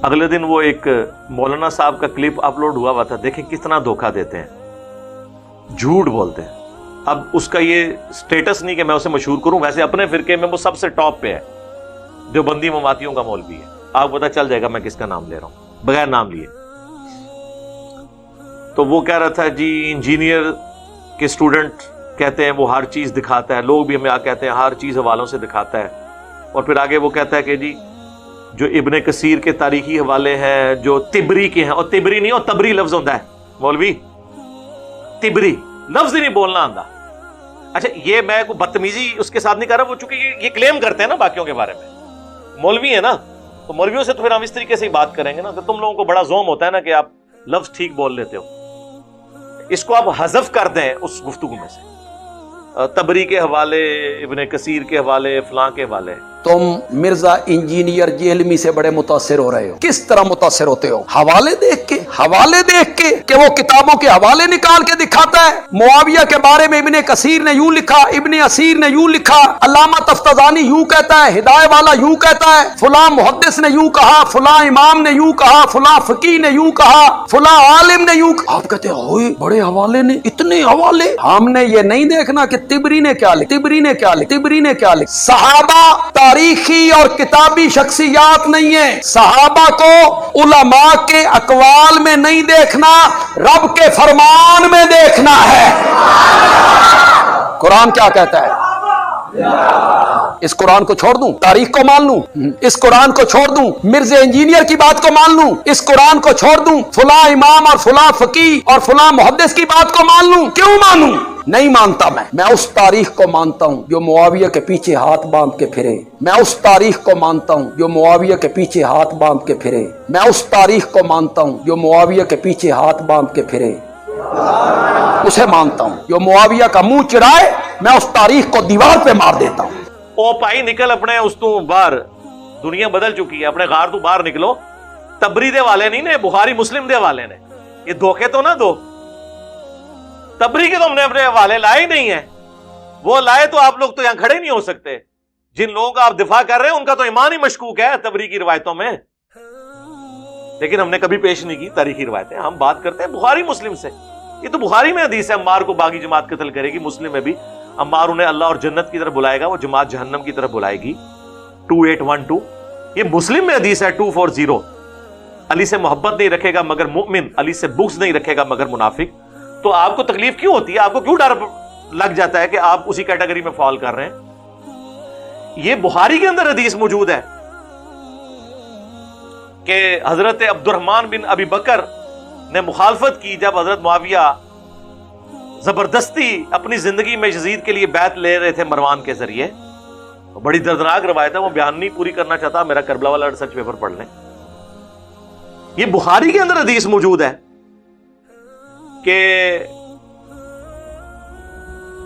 اگلے دن وہ ایک مولانا صاحب کا کلپ اپلوڈ ہوا تھا، دیکھیں کتنا دھوکہ دیتے ہیں، جھوٹ بولتے ہیں۔ اب اس کا یہ سٹیٹس نہیں کہ میں اسے مشہور کروں، ویسے اپنے فرقے میں وہ سب سے ٹاپ پہ ہے، دیوبندی مماتیوں کا مولوی ہے، آپ کو پتہ چل جائے گا میں کس کا نام لے رہا ہوں بغیر نام لیے۔ تو وہ کہہ رہا تھا جی انجینئر کے اسٹوڈنٹ کہتے ہیں وہ ہر چیز دکھاتا ہے، لوگ بھی ہمیں کہتے ہیں ہر چیز حوالوں سے دکھاتا ہے، اور پھر آگے وہ کہتا ہے کہ جی جو ابن کثیر کے تاریخی حوالے ہیں جو تبری کے ہیں، اور تبری نہیں، اور تبری لفظ ہوتا ہے مولوی، تبری لفظ ہی نہیں بولنا آتا۔ اچھا یہ میں کوئی بدتمیزی اس کے ساتھ نہیں کر رہا، وہ چونکہ یہ کلیم کرتے ہیں نا باقیوں کے بارے میں، مولوی ہے نا، تو مولویوں سے تو پھر ہم اس طریقے سے ہی بات کریں گے نا، کہ تم لوگوں کو بڑا زوم ہوتا ہے نا کہ آپ لفظ ٹھیک بول لیتے ہو، اس کو آپ حذف کر دیں اس گفتگو میں سے، تبری کے حوالے، ابن کثیر کے حوالے، فلاں کے حوالے۔ تم مرزا انجینئر جہلمی سے بڑے متاثر ہو رہے ہو، کس طرح متاثر ہوتے ہو؟ حوالے دیکھ کے کہ وہ کتابوں کے حوالے نکال کے دکھاتا ہے، معاویہ کے بارے میں ابن کثیر نے یوں لکھا، ابن اسیر نے یوں لکھا، علامہ تفتزانی یوں کہتا ہے، ہدایہ والا یوں کہتا ہے، فلاں محدث نے یوں کہا، فلاں امام نے یوں کہا، فلاں فقیہ نے یوں کہا، فلاں عالم نے یوں کہا۔ آپ کہتے ہیں ہوئے بڑے حوالے نے، اتنے حوالے۔ ہم نے یہ نہیں دیکھنا کہ تبری نے کیا لکھا، تبری نے کیا لکھا، تبری نے کیا لکھا۔ صحابہ تاریخی اور کتابی شخصیات نہیں ہیں، صحابہ کو علماء کے اقوال میں نہیں دیکھنا، رب کے فرمان میں دیکھنا ہے۔ قرآن کیا کہتا ہے؟ اس قرآن کو چھوڑ دوں، تاریخ کو مان لوں؟ اس قرآن کو چھوڑ دوں، مرزا انجینئر کی بات کو مان لوں؟ اس قرآن کو چھوڑ دوں، فلاں امام اور فلاں فقیہ اور فلاں محدث کی بات کو مان لوں؟ کیوں مانوں؟ نہیں مانتا، میں اس تاریخ کو مانتا ہوں جو معاویہ کے پیچھے ہاتھ باندھ کے پھرے، میں اس تاریخ کو مانتا ہوں جو معاویہ کے پیچھے ہاتھ باندھ کے پھرے، میں اس تاریخ کو مانتا ہوں جو معاویہ کے پیچھے ہاتھ باندھ کے پھرے، اسے مانتا ہوں۔ جو معاویہ کا منہ چڑھائے میں اس تاریخ کو دیوار پہ مار دیتا ہوں۔ او پائی نکل اپنے اس تو باہر، دنیا بدل چکی ہے، اپنے غار تو باہر نکلو۔ تبری دے والے نہیں نے، بخاری مسلم دے والے نے، یہ دھوکے تو نہ دو۔ تبری کے تو ہم نے اپنے حوالے لائے ہی نہیں ہیں، وہ لائے تو آپ لوگ تو یہاں کھڑے نہیں ہو سکتے۔ جن لوگوں کا آپ دفاع کر رہے ہیں ان کا تو ایمان ہی مشکوک ہے تبری کی روایتوں میں، لیکن ہم نے کبھی پیش نہیں کی تاریخی روایتیں، ہم بات کرتے ہیں بخاری مسلم سے۔ یہ تو بخاری میں حدیث ہے عمار کو باغی جماعت قتل کرے گی، مسلم میں بھی عمار انہیں اللہ اور جنت کی طرف بلائے گا، وہ جماعت جہنم کی طرف بلائے گی، 2812۔ یہ مسلم میں حدیث ہے 240۔ علی سے محبت نہیں رکھے گا مگر مومن، علی سے بغض نہیں رکھے گا مگر منافق۔ تو آپ کو تکلیف کیوں ہوتی ہے؟ آپ کو کیوں ڈر لگ جاتا ہے کہ آپ اسی کیٹیگری میں فال کر رہے ہیں؟ یہ بخاری کے اندر حدیث موجود ہے کہ حضرت عبد الرحمن بن ابی بکر نے مخالفت کی جب حضرت معاویہ زبردستی اپنی زندگی میں یزید کے لیے بیعت لے رہے تھے مروان کے ذریعے۔ بڑی دردناک روایت ہے، وہ بیان نہیں پوری کرنا چاہتا، میرا کربلا والا ریسرچ پیپر پڑھ لیں۔ یہ بخاری کے اندر حدیث موجود ہے کہ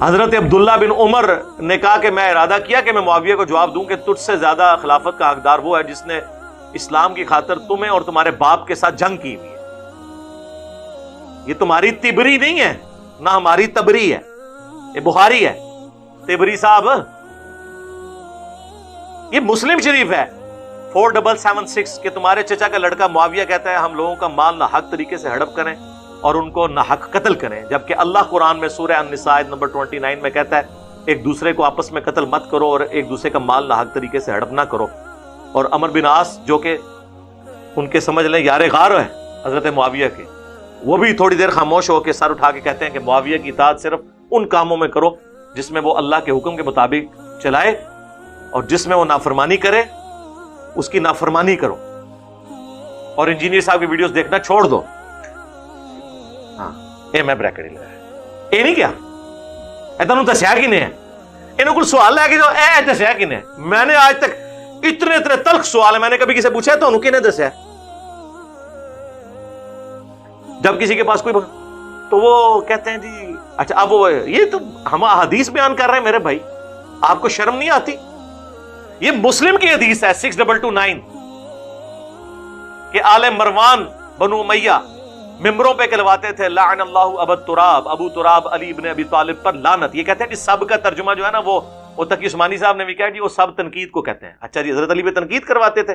حضرت عبداللہ بن عمر نے کہا کہ میں ارادہ کیا کہ میں معاویہ کو جواب دوں کہ تجھ سے زیادہ خلافت کا حقدار وہ ہے جس نے اسلام کی خاطر تمہیں اور تمہارے باپ کے ساتھ جنگ کی ہوئی ہے۔ یہ تمہاری تبری نہیں ہے، نہ ہماری تبری ہے، یہ بخاری ہے۔ تبری صاحب یہ مسلم شریف ہے 4776 کہ تمہارے چچا کا لڑکا معاویہ کہتا ہے ہم لوگوں کا مال ناحق طریقے سے ہڑپ کریں اور ان کو ناحق قتل کریں، جبکہ اللہ قرآن میں سورہ النساء نمبر 29 میں کہتا ہے ایک دوسرے کو آپس میں قتل مت کرو اور ایک دوسرے کا مال ناحق طریقے سے ہڑپ نہ کرو۔ اور عمر بن عاص جو کہ ان کے سمجھ لیں یار غار ہے حضرت معاویہ کے، وہ بھی تھوڑی دیر خاموش ہو کے سر اٹھا کے کہتے ہیں کہ معاویہ کی اطاعت صرف ان کاموں میں کرو جس میں وہ اللہ کے حکم کے مطابق چلائے، اور جس میں وہ نافرمانی کرے اس کی نافرمانی کرو۔ اور انجینئر صاحب کی ویڈیوز دیکھنا چھوڑ دو۔ ہاں اے میں بریکٹ ہی لگا اے نہیں کیا اے تانوں دسیا کنے ہے؟ انہوں کو سوال لے کے جو اے دسیا کنے؟ میں نے آج تک اتنے تلخ سوال ہے، میں نے کبھی کسی پوچھا تو انہوں کنے دسیا؟ جب کسی کے پاس کوئی تو وہ کہتے ہیں جی اچھا اب وہ یہ تو ہم حدیث بیان کر رہے ہیں میرے بھائی، آپ کو شرم نہیں آتی؟ یہ مسلم کی حدیث ہے 6229 کہ آل مروان بنو امیہ ممبروں پہ کہلواتے تھے لعن اللہ ابو تراب، ابو تراب علی ابن ابی طالب پر لعنت۔ یہ کہتے ہیں کہ سب کا ترجمہ جو ہے نا وہ تقی عثمانی صاحب نے بھی کہا جی وہ سب تنقید کو کہتے ہیں۔ اچھا جی حضرت علی پہ تنقید کرواتے تھے،